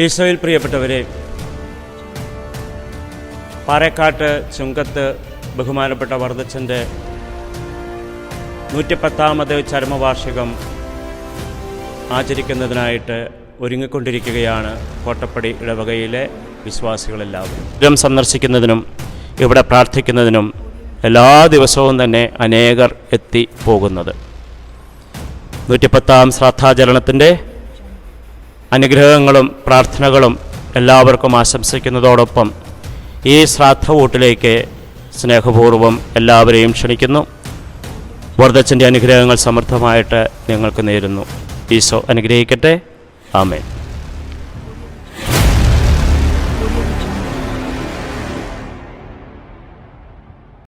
ഈശോയിൽ പ്രിയപ്പെട്ടവരെ, പാറേക്കാട്ട് ചുങ്കത്ത് ബഹുമാനപ്പെട്ട വർദ്ധച്ചൻ്റെ 110ാമത് ചരമവാർഷികം ആചരിക്കുന്നതിനായിട്ട് ഒരുങ്ങിക്കൊണ്ടിരിക്കുകയാണ് കോട്ടപ്പടി ഇടവകയിലെ വിശ്വാസികളെല്ലാവരും. ഇടം സന്ദർശിക്കുന്നതിനും ഇവിടെ പ്രാർത്ഥിക്കുന്നതിനും എല്ലാ ദിവസവും തന്നെ അനേകർ എത്തി പോകുന്നത്. 110ാം ശ്രാദ്ധാചരണത്തിൻ്റെ അനുഗ്രഹങ്ങളും പ്രാർത്ഥനകളും എല്ലാവർക്കും ആശംസിക്കുന്നതോടൊപ്പം ഈ ശ്രാദ്ധവൂട്ടിലേക്ക് സ്നേഹപൂർവ്വം എല്ലാവരെയും ക്ഷണിക്കുന്നു. വർദ്ധച്ചൻ്റെ അനുഗ്രഹങ്ങൾ സമൃദ്ധമായിട്ട് ഞങ്ങൾക്ക് നേരുന്നു. ഈശോ അനുഗ്രഹിക്കട്ടെ. ആമേൻ.